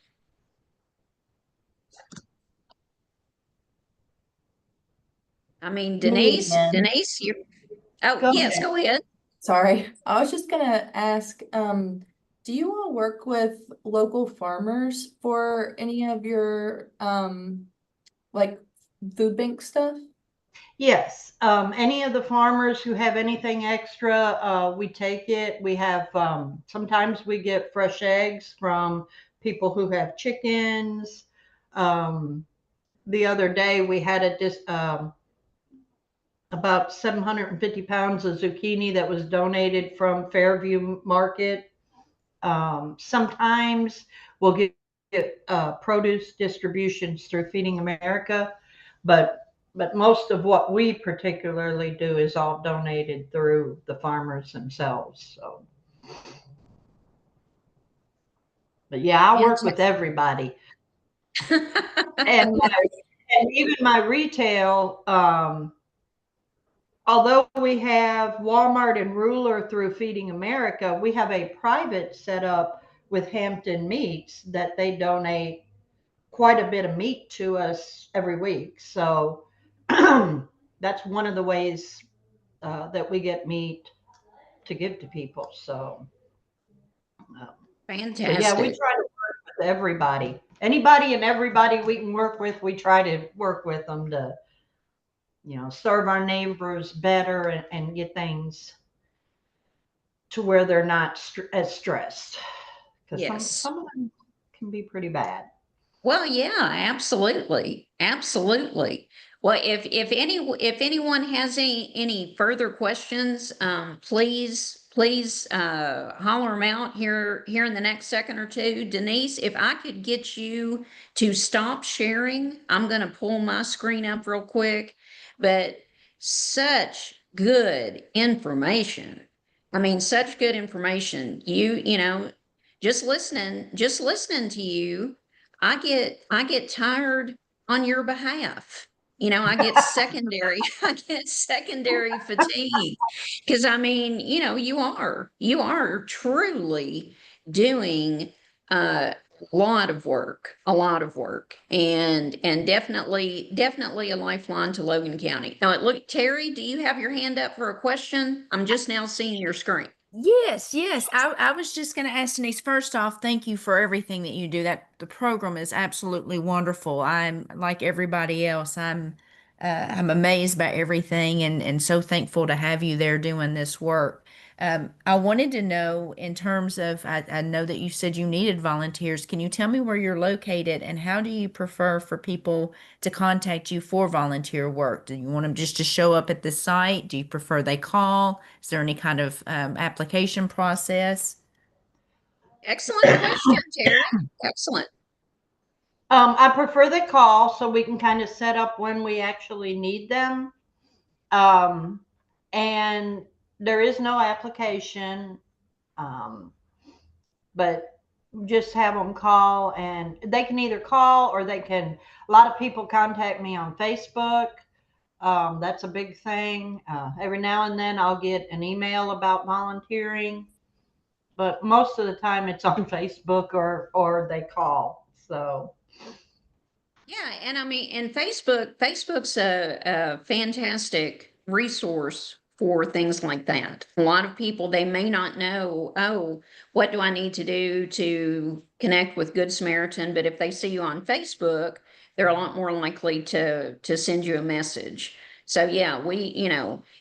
Speaker 1: I mean,
Speaker 5: Me
Speaker 1: Denise,
Speaker 5: again.
Speaker 1: you, oh,
Speaker 4: Go
Speaker 1: yes,
Speaker 4: ahead.
Speaker 1: go ahead.
Speaker 5: Sorry, I was just gonna ask, do you all work with local farmers for any of your, like food bank stuff?
Speaker 4: Yes, any of the farmers who have anything extra, we take it. We have, sometimes we get fresh eggs from people who have chickens. The other day we had about 750 pounds of zucchini that was donated from Fairview Market. Sometimes we'll get produce distributions through Feeding America, but most of what we particularly do is all donated through the farmers themselves. So, but yeah, I work with everybody, and even my retail. Although we have Walmart and Ruler through Feeding America, we have a private setup with Hampton Meats that they donate quite a bit of meat to us every week. So that's one of the ways that we get meat to give to people. So, but yeah, we
Speaker 1: Fantastic.
Speaker 4: try to work with everybody. Anybody and everybody we can work with, we try to work with them to, serve our neighbors better and get things to where they're not as stressed. Because
Speaker 1: Yes.
Speaker 4: some of them can be pretty bad.
Speaker 1: Well, yeah, absolutely. Absolutely. Well, if anyone has any further questions, please holler them out here in the next second or two. Denise, if I could get you to stop sharing, I'm going to pull my screen up real quick. But such good information. I mean, such good information. Just listening to you, I get tired on your behalf. I get I get secondary fatigue. Because I mean, you are truly doing a a lot of work, and definitely a lifeline to Logan County. Now, look, Terry, do you have your hand up for a question? I'm just now seeing your screen.
Speaker 7: Yes, yes. I was just going to ask Denise, first off, thank you for everything that you do. That the program is absolutely wonderful. I'm like everybody else. I'm amazed by everything and so thankful to have you there doing this work. I wanted to know in terms of, I know that you said you needed volunteers. Can you tell me where you're located and how do you prefer for people to contact you for volunteer work? Do you want them just to show up at the site? Do you prefer they call? Is there any kind of application process?
Speaker 1: Excellent question, Terry. Excellent.
Speaker 4: I prefer the call so we can kind of set up when we actually need them. And there is no application, but just have them call, and they can either call or a lot of people contact me on Facebook. That's a big thing. Every now and then I'll get an email about volunteering. but most of the time it's on Facebook or they call. So
Speaker 1: Yeah, and I mean, and Facebook's a fantastic resource for things like that. A lot of people, they may not know, oh, what do I need to do to connect with Good Samaritan? But if they see you on Facebook, they're a lot more likely to send you a message. So yeah,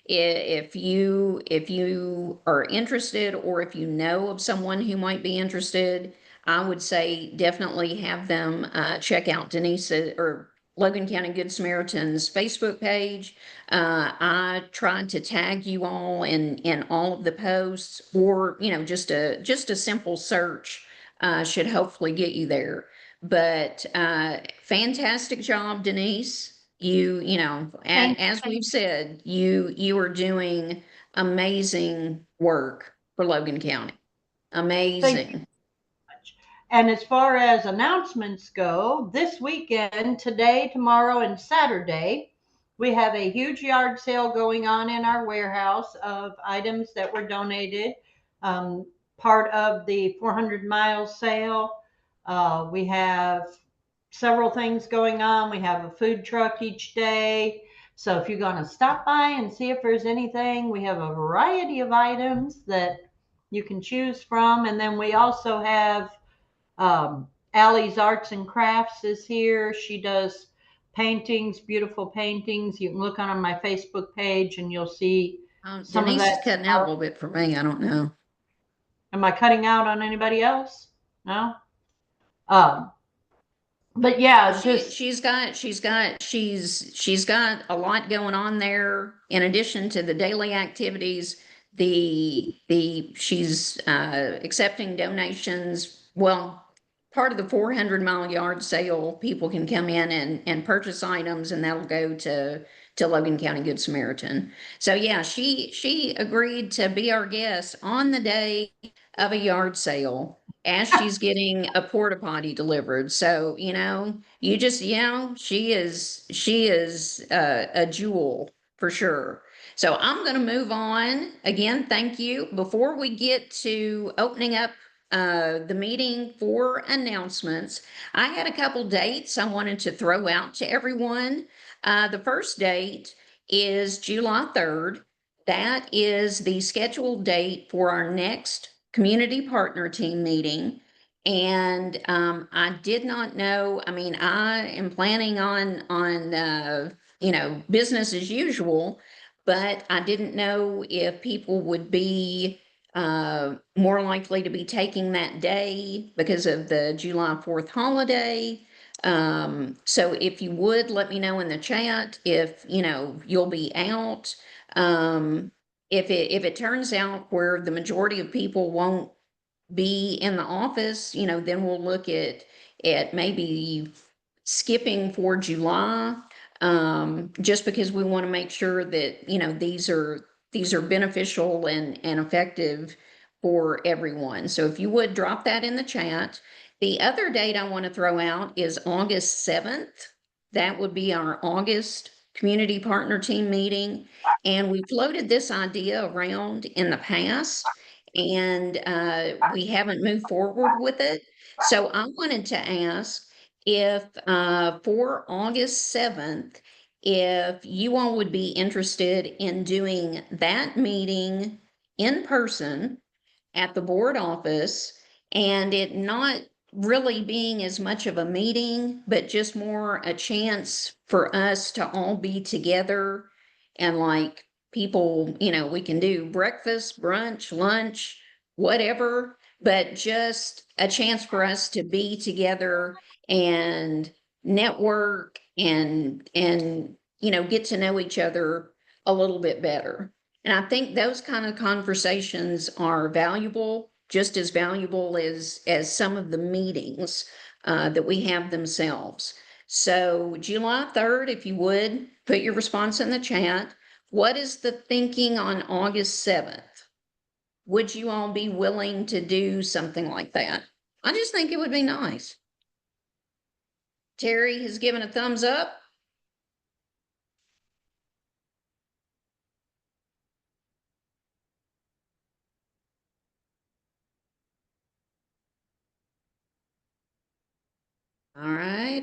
Speaker 1: if you are interested, or if you know of someone who might be interested, I would say definitely have them check out Denise or Logan County Good Samaritan's Facebook page. I tried to tag you all in all of the posts, or just a simple search should hopefully get you there. But fantastic job, Denise.
Speaker 4: thank
Speaker 1: As we've said, you are doing amazing work for Logan County.
Speaker 4: thank you
Speaker 1: Amazing.
Speaker 4: much. And as far as announcements go, this weekend, today, tomorrow, and Saturday, we have a huge yard sale going on in our warehouse of items that were donated. Um, Part of the 400 mile sale. We have several things going on. We have a food truck each day. So if you're going to stop by and see if there's anything, we have a variety of items that you can choose from. And then we also have Allie's Arts and Crafts is here. She does paintings, beautiful paintings. You can look on my Facebook page and you'll see some of
Speaker 1: Denise is
Speaker 4: that
Speaker 1: cutting out a
Speaker 4: stuff.
Speaker 1: little bit for me. I don't know.
Speaker 4: Am I cutting out on anybody else? No. Um, but yeah,
Speaker 1: She
Speaker 4: just
Speaker 1: she's got she's got a lot going on there. In addition to the daily activities, the she's accepting donations. Well, part of the 400 mile yard sale, people can come in and purchase items, and that'll go to Logan County Good Samaritan. So yeah, she agreed to be our guest on the day of a yard sale as she's getting a porta potty delivered. So, she is a jewel for sure. So I'm going to move on. Again, thank you. Before we get to opening up the meeting for announcements, I had a couple dates I wanted to throw out to everyone. The first date is July 3rd. That is the scheduled date for our next community partner team meeting. And I did not know. I mean, I am planning on business as usual, but I didn't know if people would be more likely to be taking that day because of the July 4th holiday. So if you would let me know in the chat if you'll be out. If it turns out where the majority of people won't be in the office, then we'll look at maybe skipping for July, just because we want to make sure that, these are beneficial and effective for everyone. So if you would drop that in the chat. The other date I want to throw out is August 7th. That would be our August community partner team meeting. And we floated this idea around in the past, and we haven't moved forward with it. So I wanted to ask if for August 7th, if you all would be interested in doing that meeting in person at the board office, and it not really being as much of a meeting, but just more a chance for us to all be together, and like people, we can do breakfast, brunch, lunch, whatever, but just a chance for us to be together and network and get to know each other a little bit better. And I think those kind of conversations are valuable, just as valuable as some of the meetings that we have themselves. So July 3rd, if you would, put your response in the chat. What is the thinking on August 7th? Would you all be willing to do something like that? I just think it would be nice. Terry has given a thumbs up.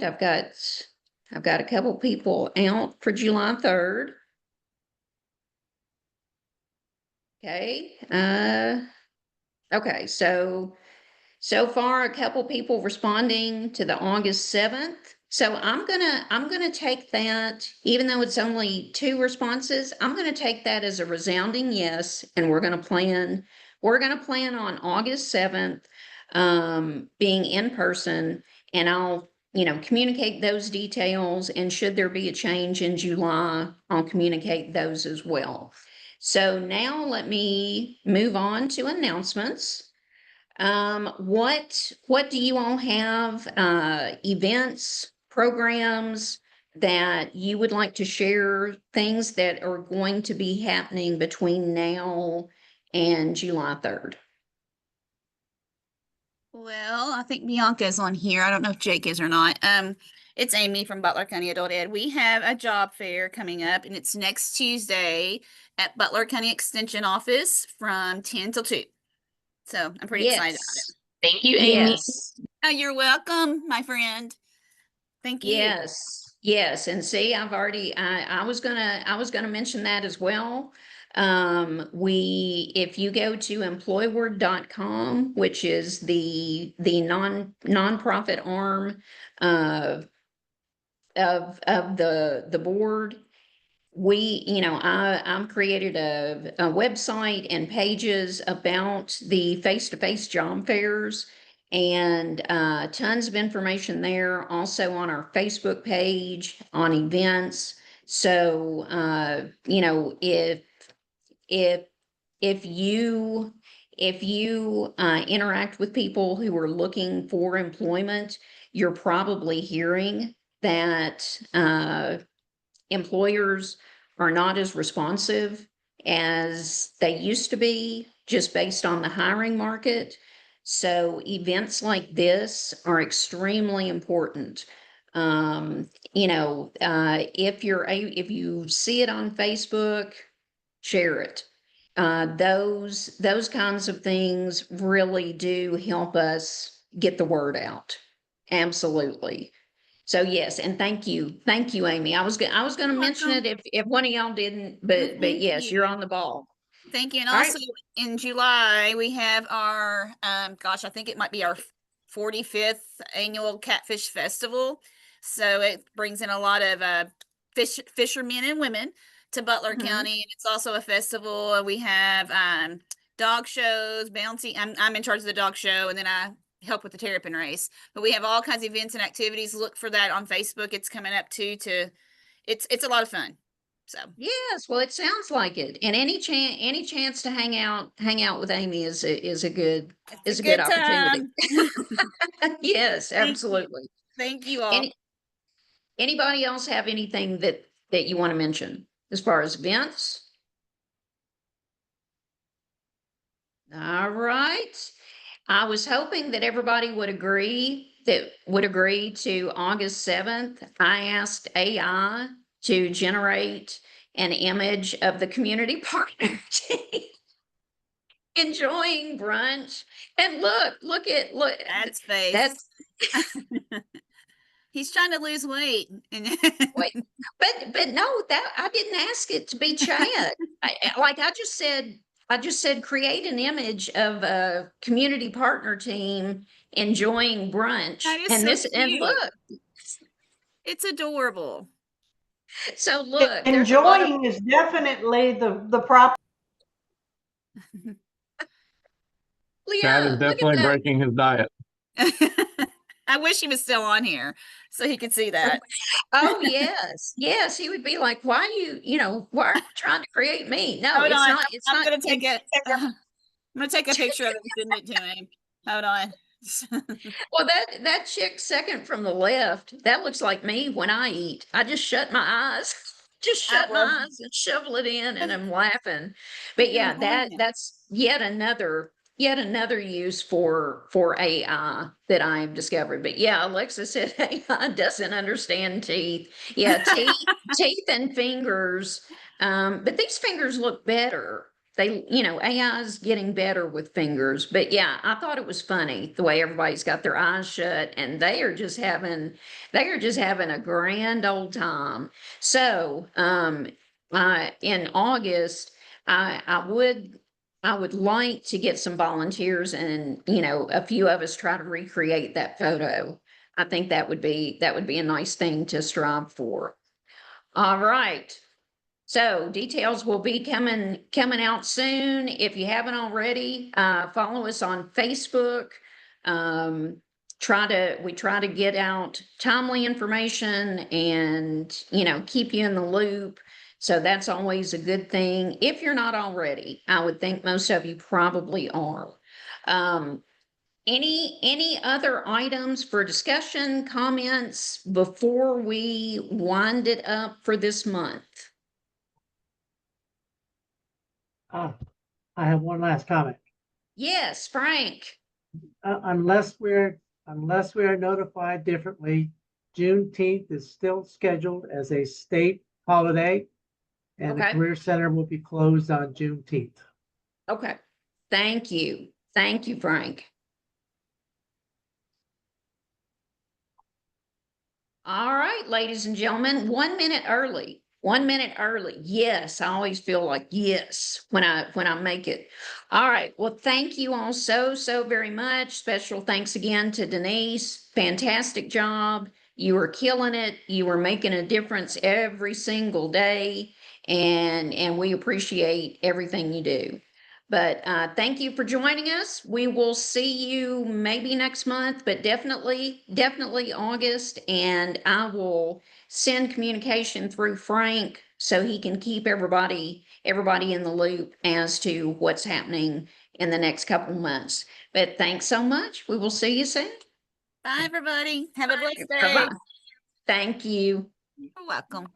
Speaker 1: right, I've got a couple people out for July 3rd. Okay, okay, so far a couple people responding to the August 7th. So I'm gonna take that, even though it's only 2 responses, I'm gonna take that as a resounding yes, and we're gonna plan on August 7th, being in person, and I'll, communicate those details, and should there be a change in July, I'll communicate those as well. So now let me move on to announcements. What do you all have, events, programs that you would like to share, things that are going to be happening between now and July 3rd?
Speaker 8: Well, I think Bianca's on here. I don't know if Jake is or not. It's Amy from Butler County Adult Ed. We have a job fair coming up, and it's next Tuesday at Butler County Extension Office from 10 till 2. So I'm pretty excited about it.
Speaker 1: Yes,
Speaker 8: Thank you, Amy.
Speaker 1: yes,
Speaker 8: Oh, you're welcome, my friend. Thank you.
Speaker 1: yes, yes. And see, I was gonna mention that as well. If you go to employword.com, which is the nonprofit arm of the board, I've created a website and pages about the face-to-face job fairs, and tons of information there, also on our Facebook page on events. So if you interact with people who are looking for employment, you're probably hearing that employers are not as responsive as they used to be, just based on the hiring market. So events like this are extremely important. If you see it on Facebook, share it. Those kinds of things really do help us get the word out. Absolutely. So yes, and thank you, Amy. I was gonna mention it if one of y'all didn't, but
Speaker 8: thank
Speaker 1: yes,
Speaker 8: you.
Speaker 1: you're on the ball.
Speaker 8: Thank you. And
Speaker 1: All right.
Speaker 8: also in July, we have our, I think it might be our 45th annual Catfish Festival. So it brings in a lot of fishermen and women to Butler
Speaker 1: Mhm.
Speaker 8: County. And it's also a festival. We have dog shows, bouncy. I'm in charge of the dog show, and then I help with the terrapin race. But we have all kinds of events and activities. Look for that on Facebook. It's coming up too. It's a lot of fun. So
Speaker 1: Yes, well, it sounds like it. And any chance to hang out with Amy is a good
Speaker 8: it's a
Speaker 1: good
Speaker 8: good
Speaker 1: opportunity.
Speaker 8: time.
Speaker 1: Yes,
Speaker 8: Thank you.
Speaker 1: absolutely.
Speaker 8: Thank you all.
Speaker 1: Anybody else have anything that you want to mention as far as events? All right. I was hoping that everybody would agree to August 7th. I asked AI to generate an image of the community partner team enjoying brunch. And look,
Speaker 8: Dad's face.
Speaker 1: that's
Speaker 8: He's trying to lose weight.
Speaker 1: wait, but no, that I didn't ask it to be Chad. I just said create an image of a community partner team enjoying brunch.
Speaker 8: That is
Speaker 1: And
Speaker 8: so
Speaker 1: this and
Speaker 8: cute.
Speaker 1: look,
Speaker 8: It's adorable.
Speaker 1: so look, there's a lot of
Speaker 4: Enjoying is definitely the proper.
Speaker 9: Chad
Speaker 1: yeah,
Speaker 9: is
Speaker 1: look at
Speaker 9: definitely
Speaker 1: that.
Speaker 9: breaking his diet.
Speaker 8: I wish he was still on here so he could see that.
Speaker 1: Oh yes, yes, he would be like, why why are you trying to create me? No,
Speaker 8: Hold
Speaker 1: it's
Speaker 8: on.
Speaker 1: not. It's
Speaker 8: I'm
Speaker 1: not.
Speaker 8: gonna take I'm gonna take a picture of it and send it to him. Hold on.
Speaker 1: Well, that chick second from the left, that looks like me when I eat. I just shut my eyes, just shut my
Speaker 8: will.
Speaker 1: eyes and shovel it in, and I'm laughing. But yeah,
Speaker 8: Enjoying it.
Speaker 1: that's yet another use for AI that I have discovered. But yeah, Alexa said AI doesn't understand teeth. Yeah, teeth and fingers. But these fingers look better. They, AI is getting better with fingers, but yeah, I thought it was funny the way everybody's got their eyes shut and they are just having a grand old time. So, in August, I would like to get some volunteers and, a few of us try to recreate that photo. I think that would be a nice thing to strive for. All right. So details will be coming out soon. If you haven't already, follow us on Facebook. We try to get out timely information and, keep you in the loop. So that's always a good thing. If you're not already, I would think most of you probably are. Any other items for discussion, comments before we wind it up for this month?
Speaker 10: I have one last comment.
Speaker 1: Yes, Frank.
Speaker 10: Unless we are notified differently, Juneteenth is still scheduled as a state holiday, and the
Speaker 1: Okay.
Speaker 10: Career Center will be closed on Juneteenth.
Speaker 1: Okay. Thank you. Thank you, Frank. All right, ladies and gentlemen, 1 minute early. 1 minute early. Yes, I always feel like yes when I make it. All right. Well, thank you all so very much. Special thanks again to Denise. Fantastic job. You were killing it. You were making a difference every single day, and we appreciate everything you do. But thank you for joining us. We will see you maybe next month, but definitely August, and I will send communication through Frank so he can keep everybody in the loop as to what's happening in the next couple of months. But thanks so much. We will see you soon.
Speaker 8: Bye, everybody. Have a blessed day.
Speaker 1: Bye-bye. Thank you.
Speaker 8: You're welcome.